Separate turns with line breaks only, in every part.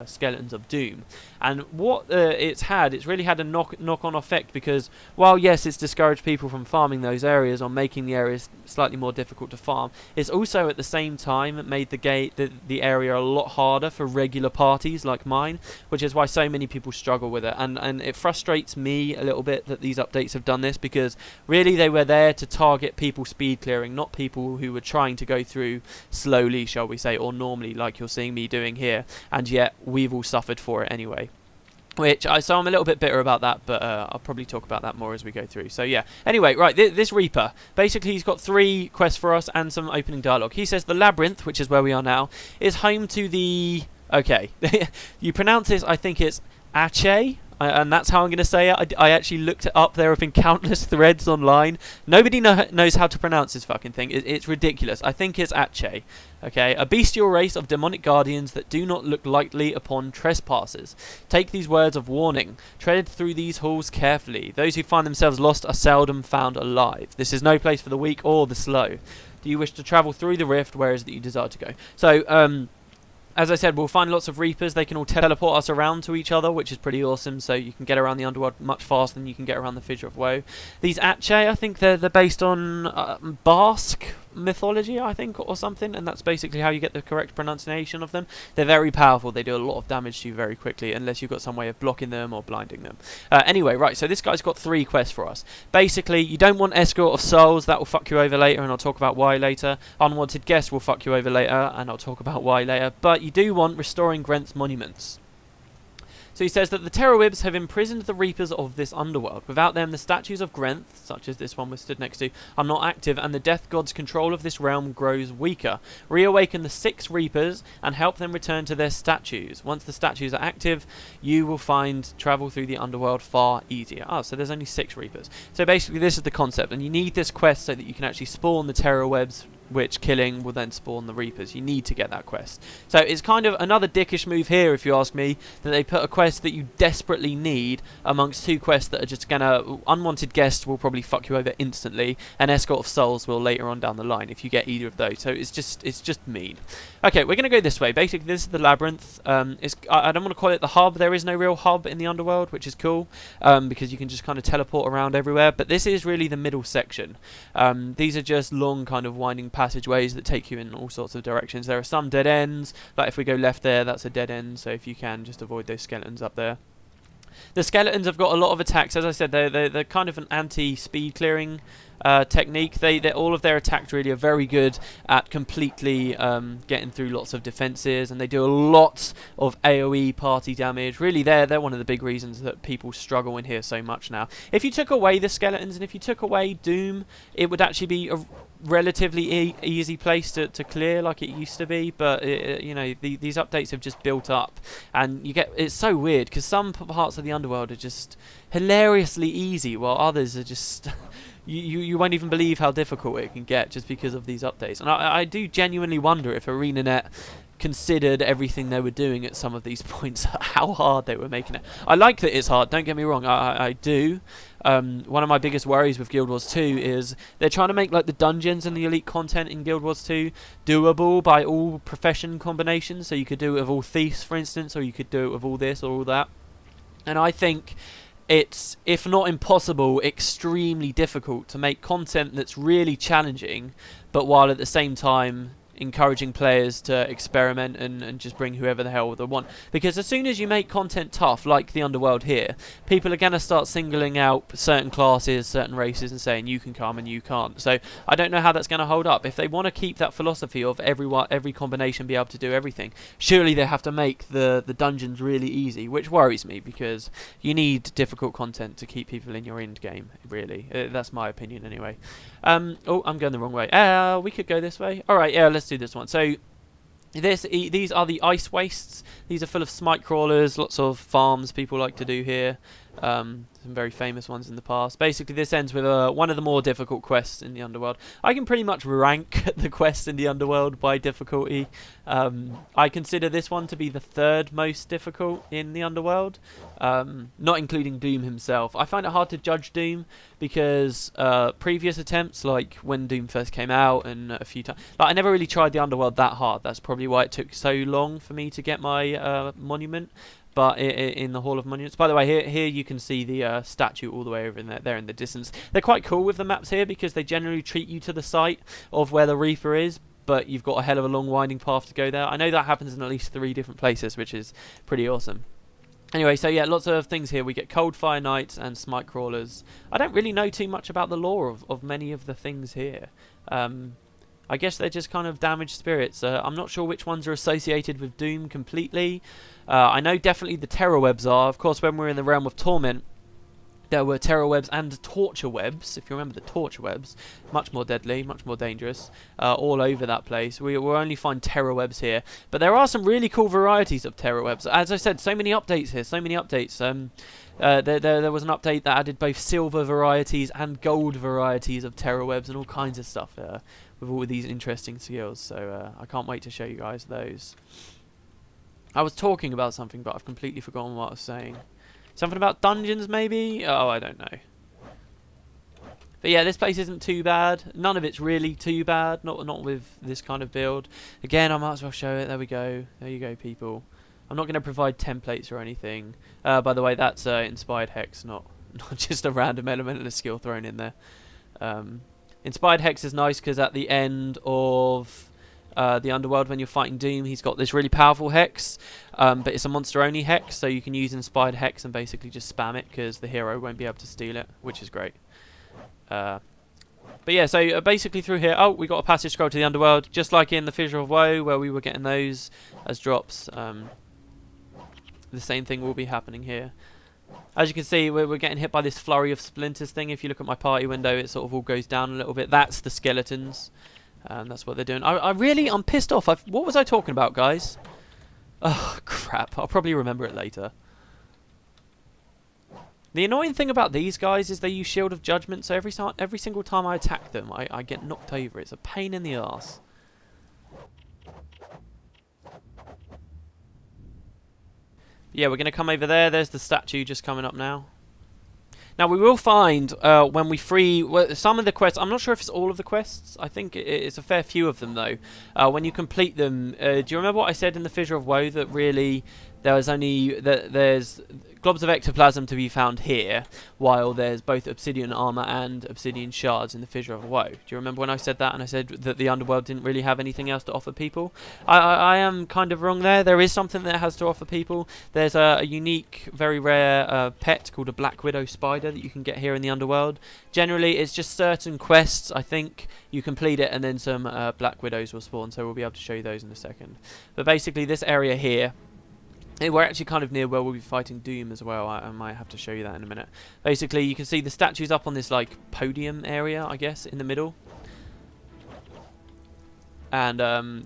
Skeletons of Doom. And what it's really had a knock-on effect, because while yes, it's discouraged people from farming those areas or making the areas slightly more difficult to farm, it's also at the same time made the area a lot harder for regular parties like mine, which is why so many people struggle with it. And it frustrates me a little bit that these updates have done this, because really they were there to target people speed clearing, not people who were trying to go through slowly, shall we say, or normally, like you're seeing me doing here, and yet we've all suffered for it anyway. So I'm a little bit bitter about that, but I'll probably talk about that more as we go through. So yeah, anyway, right, this Reaper, basically he's got 3 quests for us and some opening dialogue. He says the Labyrinth, which is where we are now, is home to the... Okay, you pronounce this, I think it's arse, and that's how I'm going to say it. I actually looked it up. There have been countless threads online. Nobody knows how to pronounce this fucking thing. It's ridiculous. I think it's arse. Okay, a bestial race of demonic guardians that do not look lightly upon trespassers. Take these words of warning. Tread through these halls carefully. Those who find themselves lost are seldom found alive. This is no place for the weak or the slow. Do you wish to travel through the rift? Where is it that you desire to go? So, as I said, we'll find lots of Reapers. They can all teleport us around to each other, which is pretty awesome. So you can get around the Underworld much faster than you can get around the Fissure of Woe. These arse, I think they're based on Basque mythology, I think, or something, and that's basically how you get the correct pronunciation of them. They're very powerful. They do a lot of damage to you very quickly, unless you've got some way of blocking them or blinding them. Anyway, right, so this guy's got 3 quests for us. Basically, you don't want Escort of Souls. That will fuck you over later, and I'll talk about why later. Unwanted Guest will fuck you over later, and I'll talk about why later. But you do want Restoring Grenth's Monuments. So he says that the Terrorwibs have imprisoned the Reapers of this underworld. Without them, the statues of Grenth, such as this one we're stood next to, are not active, and the Death God's control of this realm grows weaker. Reawaken the 6 Reapers and help them return to their statues. Once the statues are active, you will find travel through the underworld far easier. Oh, so there's only 6 Reapers. So basically this is the concept, and you need this quest so that you can actually spawn the Terrorwebs, which killing will then spawn the Reapers. You need to get that quest. So it's kind of another dickish move here, if you ask me, that they put a quest that you desperately need amongst 2 quests that are just gonna... Unwanted Guest will probably fuck you over instantly, and Escort of Souls will later on down the line if you get either of those. So it's just mean. Okay, we're gonna go this way. Basically, this is the Labyrinth. I don't want to call it the hub. There is no real hub in the Underworld, which is cool, because you can just kind of teleport around everywhere. But this is really the middle section. These are just long, kind of winding passageways that take you in all sorts of directions. There are some dead ends, like if we go left there, that's a dead end, so if you can, just avoid those skeletons up there. The skeletons have got a lot of attacks. As I said, they're kind of an anti-speed clearing technique. All of their attacks really are very good at completely getting through lots of defenses, and they do a lot of AoE party damage. Really, they're one of the big reasons that people struggle in here so much now. If you took away the skeletons and if you took away Doom, it would actually be a relatively easy place to clear like it used to be, but you know, these updates have just built up, and it's so weird because some parts of the Underworld are just hilariously easy, while others are just you won't even believe how difficult it can get just because of these updates. And I do genuinely wonder if ArenaNet considered everything they were doing at some of these points, how hard they were making it. I like that it's hard, don't get me wrong, I do. One of my biggest worries with Guild Wars 2 is they're trying to make like the dungeons and the elite content in Guild Wars 2 doable by all profession combinations. So you could do it with all thieves, for instance, or you could do it with all this or all that. And I think it's, if not impossible, extremely difficult to make content that's really challenging, but while at the same time encouraging players to experiment and just bring whoever the hell they want. Because as soon as you make content tough, like the Underworld here, people are going to start singling out certain classes, certain races, and saying you can come and you can't. So I don't know how that's going to hold up. If they want to keep that philosophy of every combination be able to do everything, surely they have to make the dungeons really easy, which worries me, because you need difficult content to keep people in your end game, really. That's my opinion anyway. Oh, I'm going the wrong way. We could go this way. Alright, yeah, let's do this one. So these are the ice wastes. These are full of smite crawlers, lots of farms people like to do here. Some very famous ones in the past. Basically, this ends with one of the more difficult quests in the Underworld. I can pretty much rank the quests in the Underworld by difficulty. I consider this one to be the third most difficult in the Underworld, not including Doom himself. I find it hard to judge Doom because previous attempts, like when Doom first came out and a few times, like, I never really tried the Underworld that hard. That's probably why it took so long for me to get my monument. But in the Hall of Monuments. By the way, here you can see the statue all the way over in there in the distance. They're quite cool with the maps here because they generally treat you to the site of where the Reaper is, but you've got a hell of a long winding path to go there. I know that happens in at least 3 different places, which is pretty awesome. Anyway, so yeah, lots of things here. We get Cold Fire Knights and Smite Crawlers. I don't really know too much about the lore of many of the things here. I guess they're just kind of damaged spirits. I'm not sure which ones are associated with Doom completely. I know definitely the terror webs are. Of course, when we're in the realm of Torment, there were terror webs and torture webs. If you remember the torture webs, much more deadly, much more dangerous, all over that place. We will only find terror webs here. But there are some really cool varieties of terror webs. As I said, so many updates here, so many updates. There was an update that added both silver varieties and gold varieties of terror webs and all kinds of stuff with all of these interesting skills. So I can't wait to show you guys those. I was talking about something, but I've completely forgotten what I was saying. Something about dungeons, maybe? Oh, I don't know. But yeah, this place isn't too bad. None of it's really too bad. Not with this kind of build. Again, I might as well show it. There we go. There you go, people. I'm not going to provide templates or anything. By the way, that's inspired hex, not just a random element and a skill thrown in there. Inspired hex is nice because at the end of the Underworld, when you're fighting Doom, he's got this really powerful hex, but it's a monster-only hex, so you can use inspired hex and basically just spam it because the hero won't be able to steal it, which is great. But yeah, so basically through here, oh, we got a passage scroll to the Underworld, just like in the Fissure of Woe, where we were getting those as drops. The same thing will be happening here. As you can see, we're getting hit by this flurry of splinters thing. If you look at my party window, it sort of all goes down a little bit. That's the skeletons. That's what they're doing. I'm pissed off. What was I talking about, guys? Oh, crap. I'll probably remember it later. The annoying thing about these guys is they use Shield of Judgment, so every single time I attack them, I get knocked over. It's a pain in the arse. Yeah, we're going to come over there. There's the statue just coming up now. Now, we will find when we free some of the quests. I'm not sure if it's all of the quests. I think it's a fair few of them, though. When you complete them, do you remember what I said in the Fissure of Woe? That really there's globs of ectoplasm to be found here, while there's both obsidian armor and obsidian shards in the Fissure of Woe. Do you remember when I said that? And I said that the Underworld didn't really have anything else to offer people? I am kind of wrong there. There is something that it has to offer people. There's a unique, very rare pet called a Black Widow spider that you can get here in the Underworld. Generally, it's just certain quests, I think, you complete it and then some Black Widows will spawn, so we'll be able to show you those in a second. But basically, this area here, we're actually kind of near where we'll be fighting Doom as well. I might have to show you that in a minute. Basically, you can see the statues up on this like podium area, I guess, in the middle. And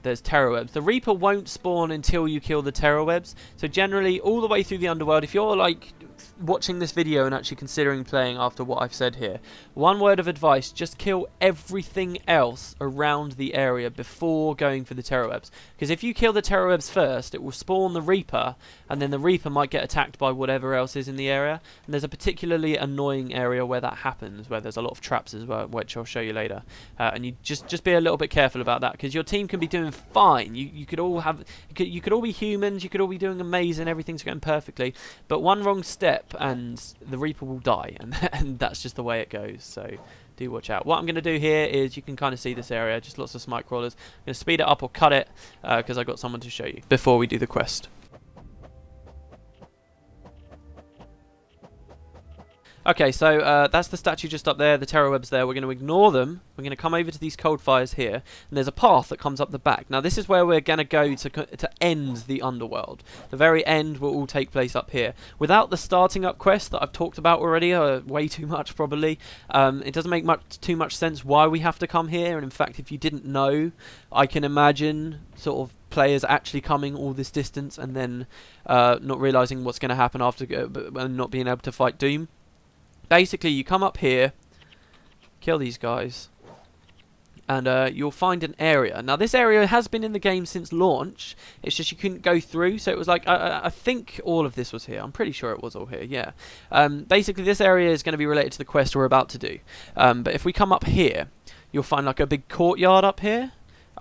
there's terror webs. The Reaper won't spawn until you kill the terror webs. So generally, all the way through the Underworld, if you're like watching this video and actually considering playing after what I've said here, one word of advice: just kill everything else around the area before going for the terror webs. Because if you kill the terror webs first, it will spawn the Reaper, and then the Reaper might get attacked by whatever else is in the area. And there's a particularly annoying area where that happens, where there's a lot of traps as well, which I'll show you later. And you just be a little bit careful about that, because your team can be doing fine. You could all be humans, you could all be doing amazing, everything's going perfectly, but one wrong step and the Reaper will die, and that's just the way it goes. So do watch out. What I'm going to do here is, you can kind of see this area, just lots of smite crawlers. I'm going to speed it up or cut it because I've got someone to show you before we do the quest. Okay, so that's the statue just up there, the terror webs there. We're going to ignore them. We're going to come over to these cold fires here, and there's a path that comes up the back. Now, this is where we're going to go to end the Underworld. The very end will all take place up here. Without the starting up quest that I've talked about already, way too much probably, it doesn't make too much sense why we have to come here. And in fact, if you didn't know, I can imagine sort of players actually coming all this distance and then not realising what's going to happen after and not being able to fight Doom. Basically, you come up here, kill these guys, and you'll find an area. Now, this area has been in the game since launch. It's just you couldn't go through, so it was like, I think all of this was here. I'm pretty sure it was all here, yeah. Basically, this area is going to be related to the quest we're about to do. But if we come up here, you'll find like a big courtyard up here.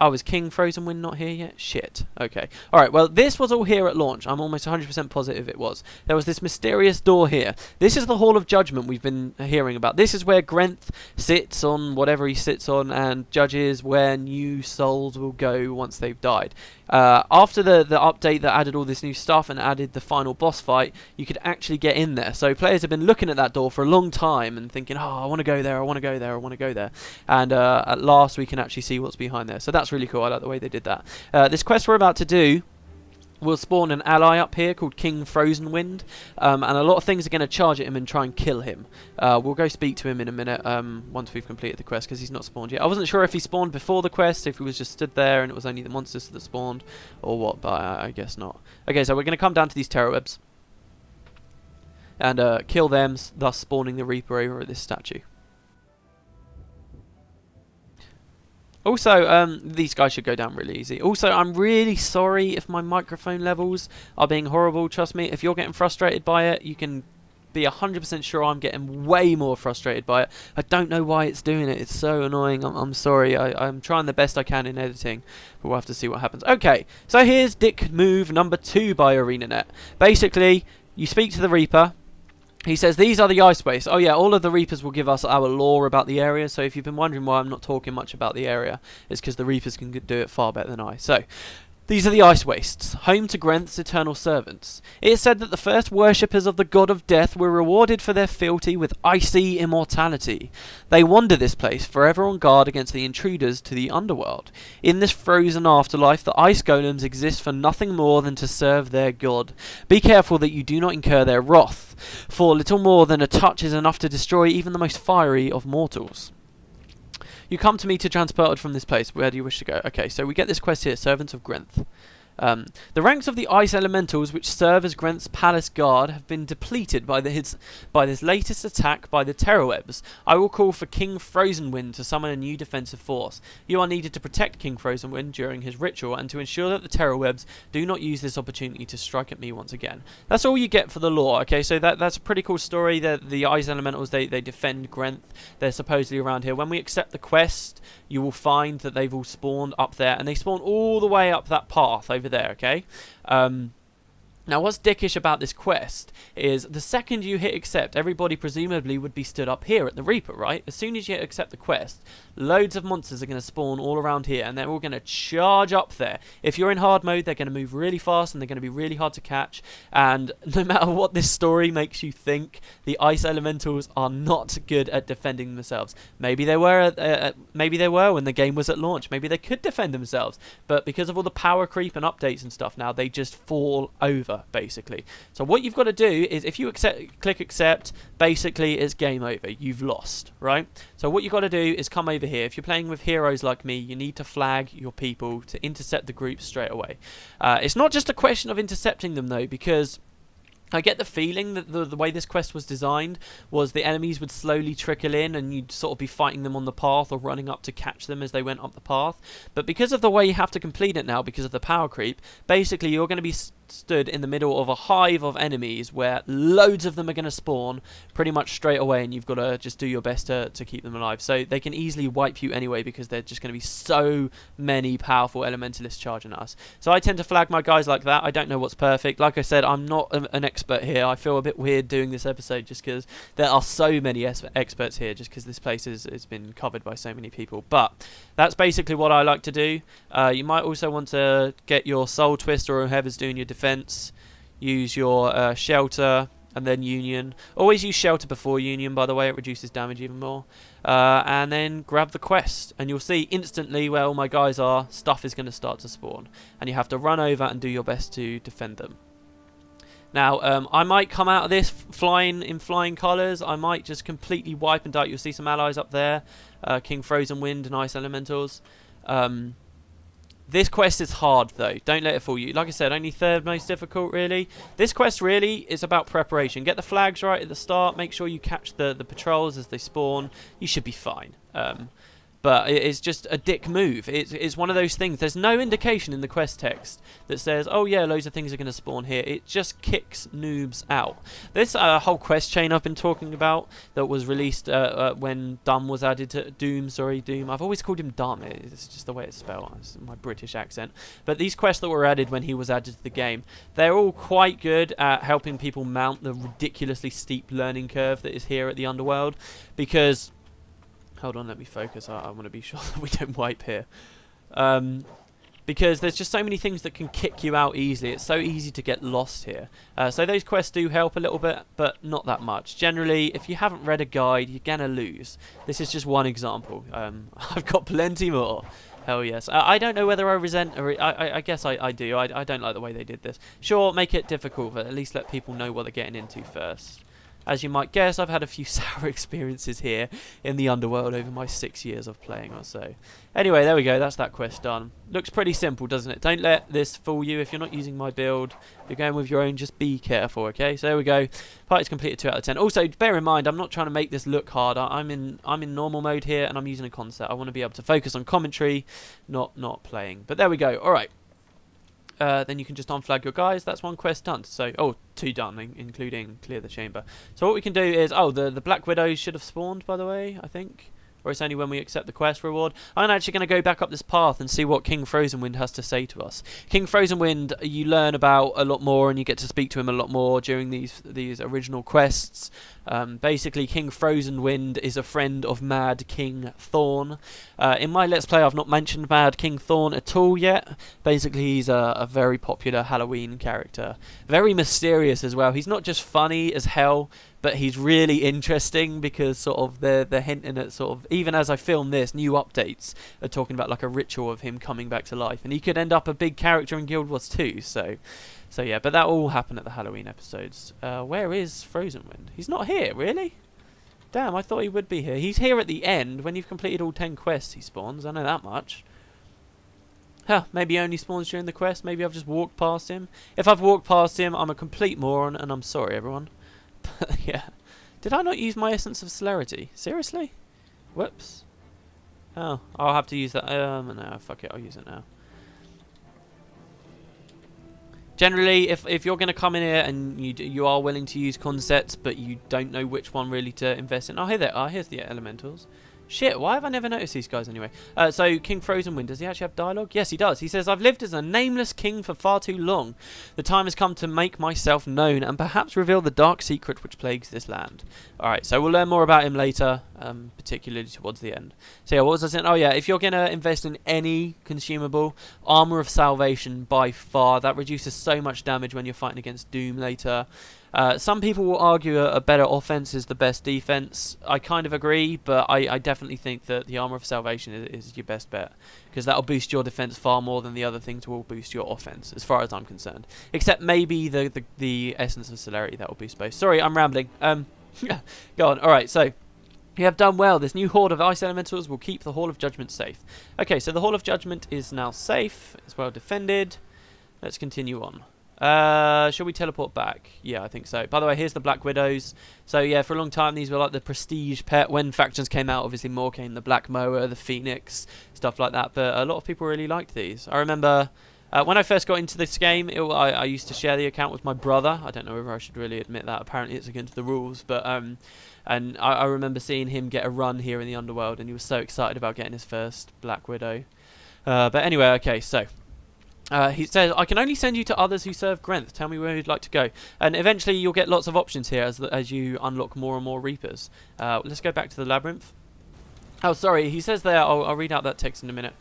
Oh, is King Frozen Wind not here yet? Shit. Okay. Alright, well, this was all here at launch. I'm almost 100% positive it was. There was this mysterious door here. This is the Hall of Judgement we've been hearing about. This is where Grenth sits on whatever he sits on and judges where new souls will go once they've died. After the update that added all this new stuff and added the final boss fight, you could actually get in there. So players have been looking at that door for a long time and thinking, oh, I want to go there, I want to go there, I want to go there. And at last we can actually see what's behind there. So that's really cool. I like the way they did that. This quest we're about to do will spawn an ally up here called King Frozen Wind, and a lot of things are going to charge at him and try and kill him. We'll go speak to him in a minute once we've completed the quest, because he's not spawned yet. I wasn't sure if he spawned before the quest, if he was just stood there and it was only the monsters that spawned, or what, but I guess not. Okay, so we're going to come down to these terror webs and kill them, thus spawning the Reaper over at this statue. Also, these guys should go down really easy. Also, I'm really sorry if my microphone levels are being horrible. Trust me, if you're getting frustrated by it, you can be 100% sure I'm getting way more frustrated by it. I don't know why it's doing it. It's so annoying. I'm sorry. I'm trying the best I can in editing, but we'll have to see what happens. Okay, so here's dick move number 2 by ArenaNet. Basically, you speak to the Reaper. He says, these are the Eyespace. Oh yeah, all of the Reapers will give us our lore about the area, so if you've been wondering why I'm not talking much about the area, it's because the Reapers can do it far better than I. So, these are the Ice Wastes, home to Grenth's eternal servants. It is said that the first worshippers of the god of death were rewarded for their fealty with icy immortality. They wander this place, forever on guard against the intruders to the Underworld. In this frozen afterlife, the ice golems exist for nothing more than to serve their god. Be careful that you do not incur their wrath, for little more than a touch is enough to destroy even the most fiery of mortals. You come to me to transported from this place. Where do you wish to go? Okay, so we get this quest here, Servants of Grenth. The ranks of the ice elementals which serve as Grenth's palace guard have been depleted by this latest attack by the Terrorwebs. I will call for King Frozenwind to summon a new defensive force. You are needed to protect King Frozenwind during his ritual and to ensure that the Terrorwebs do not use this opportunity to strike at me once again. That's all you get for the lore. Okay, so that's a pretty cool story. The ice elementals, they defend Grenth. They're supposedly around here. When we accept the quest, you will find that they've all spawned up there, and they spawn all the way up that path over there, okay? Now, what's dickish about this quest is the second you hit accept, everybody presumably would be stood up here at the Reaper, right? As soon as you hit accept the quest, loads of monsters are going to spawn all around here, and they're all going to charge up there. If you're in hard mode, they're going to move really fast, and they're going to be really hard to catch, and no matter what this story makes you think, the Ice Elementals are not good at defending themselves. Maybe they were when the game was at launch. Maybe they could defend themselves, but because of all the power creep and updates and stuff now, they just fall over, basically. So what you've got to do is, if you click accept, basically it's game over. You've lost, right? So what you've got to do is come over here. If you're playing with heroes like me, you need to flag your people to intercept the group straight away. It's not just a question of intercepting them, though, because I get the feeling that the way this quest was designed was the enemies would slowly trickle in and you'd sort of be fighting them on the path or running up to catch them as they went up the path. But because of the way you have to complete it now, because of the power creep, basically you're going to be stood in the middle of a hive of enemies where loads of them are going to spawn pretty much straight away, and you've got to just do your best to keep them alive. So they can easily wipe you anyway because they're just going to be so many powerful elementalists charging at us. So I tend to flag my guys like that. I don't know what's perfect. Like I said, I'm not an expert here. I feel a bit weird doing this episode just because there are so many experts here, just because this place has been covered by so many people. But that's basically what I like to do. You might also want to get your Soul Twist or whoever's doing your defense. Use your shelter and then Union. Always use Shelter before Union, by the way, it reduces damage even more. And then grab the quest, and you'll see instantly where all my guys are, stuff is going to start to spawn. And you have to run over and do your best to defend them. Now, I might come out of this in flying colours. I might just completely wipe and die. You'll see some allies up there. King Frozen Wind and Ice Elementals. This quest is hard, though. Don't let it fool you. Like I said, only third most difficult, really. This quest really is about preparation. Get the flags right at the start. Make sure you catch the patrols as they spawn. You should be fine. But it's just a dick move. It's one of those things. There's no indication in the quest text that says, oh yeah, loads of things are going to spawn here. It just kicks noobs out. This whole quest chain I've been talking about that was released when Doom was added to Doom. I've always called him Dumb. It's just the way it's spelled. It's my British accent. But these quests that were added when he was added to the game, they're all quite good at helping people mount the ridiculously steep learning curve that is here at the Underworld. Because... hold on, let me focus. I want to be sure that we don't wipe here. Because there's just so many things that can kick you out easily. It's so easy to get lost here. So those quests do help a little bit, but not that much. Generally, if you haven't read a guide, you're going to lose. This is just one example. I've got plenty more. Hell yes. I don't know whether I resent... I guess I do. I don't like the way they did this. Sure, make it difficult, but at least let people know what they're getting into first. As you might guess, I've had a few sour experiences here in the Underworld over my 6 years of playing or so. Anyway, there we go. That's that quest done. Looks pretty simple, doesn't it? Don't let this fool you. If you're not using my build, if you're going with your own, just be careful, okay? So there we go. Party's completed 2 out of 10. Also, bear in mind, I'm not trying to make this look hard. I'm in normal mode here, and I'm using a concept. I want to be able to focus on commentary, not playing. But there we go. All right. Then you can just unflag your guys. That's 1 quest done. So, 2 done, including clear the chamber. So what we can do is, the Black Widows should have spawned, by the way, I think. Or it's only when we accept the quest reward. I'm actually going to go back up this path and see what King Frozen Wind has to say to us. King Frozen Wind, you learn about a lot more, and you get to speak to him a lot more during these original quests. Basically, King Frozen Wind is a friend of Mad King Thorn. In my Let's Play, I've not mentioned Mad King Thorn at all yet. Basically, he's a very popular Halloween character. Very mysterious as well. He's not just funny as hell, but he's really interesting because sort of they're hinting at sort of, even as I film this, new updates are talking about like a ritual of him coming back to life. And he could end up a big character in Guild Wars 2, so yeah, but that will happen at the Halloween episodes. Where is Frozen Wind? He's not here, really? Damn, I thought he would be here. He's here at the end. When you've completed all 10 quests, he spawns. I know that much. Huh, maybe he only spawns during the quest. Maybe I've just walked past him. If I've walked past him, I'm a complete moron, and I'm sorry, everyone. Yeah. Did I not use my Essence of Celerity? Seriously? Whoops. Oh, I'll have to use that. No, fuck it. I'll use it now. Generally, if you're going to come in here and you are willing to use concepts, but you don't know which one really to invest in. Oh, here's the elementals. Shit, why have I never noticed these guys anyway? So, King Frozen Wind, does he actually have dialogue? Yes, he does. He says, I've lived as a nameless king for far too long. The time has come to make myself known and perhaps reveal the dark secret which plagues this land. Alright, so we'll learn more about him later, particularly towards the end. So yeah, what was I saying? Oh yeah, if you're going to invest in any consumable, Armor of Salvation by far, that reduces so much damage when you're fighting against Doom later. Some people will argue a better offense is the best defense. I kind of agree, but I definitely think that the Armor of Salvation is your best bet, because that'll boost your defense far more than the other things will boost your offense, as far as I'm concerned. Except maybe the Essence of Celerity that will boost both. Sorry, I'm rambling. Go on. All right, so you have done well. This new horde of ice elementals will keep the Hall of Judgment safe. Okay, so the Hall of Judgment is now safe. It's well defended. Let's continue on. Shall we teleport back? Yeah, I think so. By the way, here's the Black Widows. So yeah, for a long time these were like the prestige pet. When factions came out, obviously more came the Black Moa, the Phoenix, stuff like that. But a lot of people really liked these. I remember when I first got into this game, I used to share the account with my brother. I don't know whether I should really admit that. Apparently it's against the rules. But and I remember seeing him get a run here in the Underworld, and he was so excited about getting his first Black Widow. But anyway, okay, so he says, I can only send you to others who serve Grenth. Tell me where you'd like to go. And eventually you'll get lots of options here as you unlock more and more Reapers. Let's go back to the Labyrinth. Oh, sorry. He says there. I'll read out that text in a minute.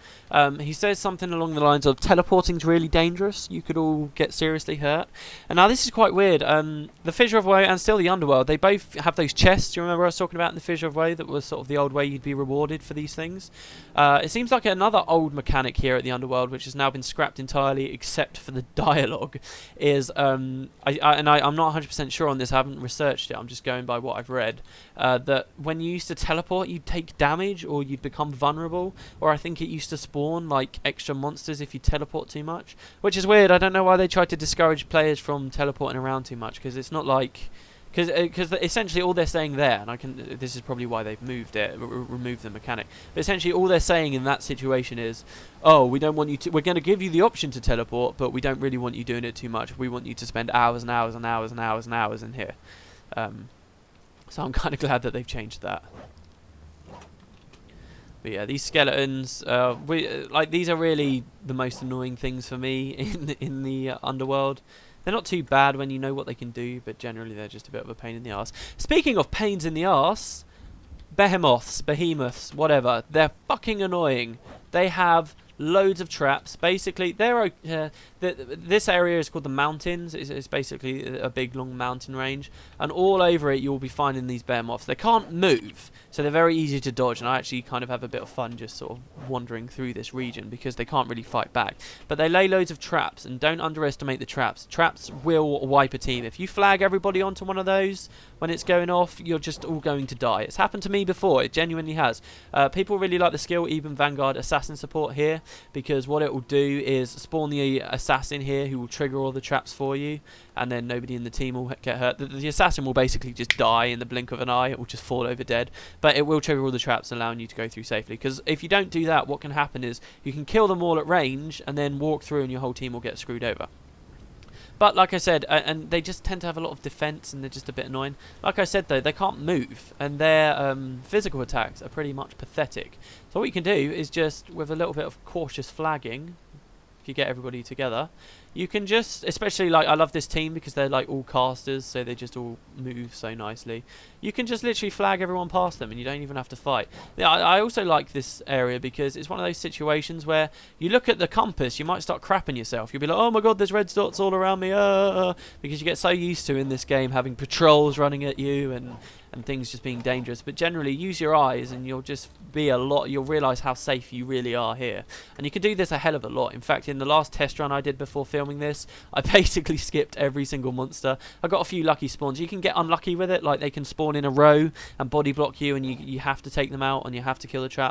He says something along the lines of teleporting's really dangerous. You could all get seriously hurt. And now this is quite weird. The Fissure of Woe and still the Underworld, they both have those chests. Do you remember I was talking about in the Fissure of Woe? That was sort of the old way you'd be rewarded for these things. It seems like another old mechanic here at the Underworld, which has now been scrapped entirely, except for the dialogue. Is I'm not 100% sure on this. I haven't researched it. I'm just going by what I've read. That when you used to teleport, you'd take damage, or you'd become vulnerable, or I think it used to spawn like extra monsters if you teleport too much, which is weird. I don't know why they tried to discourage players from teleporting around too much, because it's not like, because essentially all they're saying there, and this is probably why they've moved it, removed the mechanic, but essentially all they're saying in that situation is, oh, we don't want you to, we're going to give you the option to teleport, but we don't really want you doing it too much. We want you to spend hours and hours and hours and hours and hours in here. So I'm kind of glad that they've changed that. But yeah, these skeletons, these are really the most annoying things for me in the Underworld. They're not too bad when you know what they can do, but generally they're just a bit of a pain in the arse. Speaking of pains in the arse, behemoths, whatever, they're fucking annoying. They have loads of traps. Basically, this area is called the mountains. It's basically a big long mountain range, and all over it you'll be finding these behemoths. They can't move, so they're very easy to dodge, and I actually kind of have a bit of fun just sort of wandering through this region because they can't really fight back. But they lay loads of traps, and don't underestimate the traps. Traps will wipe a team. If you flag everybody onto one of those when it's going off, you're just all going to die. It's happened to me before. It genuinely has. People really like the skill even Vanguard assassin support here, because what it will do is spawn the assassin here who will trigger all the traps for you, and then nobody in the team will get hurt. The assassin will basically just die in the blink of an eye. It will just fall over dead, but it will trigger all the traps, allowing you to go through safely. Because if you don't do that, what can happen is you can kill them all at range and then walk through and your whole team will get screwed over. But like I said, and they just tend to have a lot of defense, and they're just a bit annoying. Like I said though, they can't move, and their physical attacks are pretty much pathetic. So what you can do is just, with a little bit of cautious flagging, if you get everybody together, you can just, especially like, I love this team because they're like all casters, so they just all move so nicely. You can just literally flag everyone past them and you don't even have to fight. Yeah, I also like this area because it's one of those situations where you look at the compass, you might start crapping yourself. You'll be like, oh my god, there's red dots all around me, because you get so used to in this game having patrols running at you and things just being dangerous. But generally, use your eyes and you'll just be you'll realise how safe you really are here. And you can do this a hell of a lot. In fact, in the last test run I did before filming this, I basically skipped every single monster. I got a few lucky spawns. You can get unlucky with it, like they can spawn in a row and body block you, and you have to take them out and you have to kill the trap.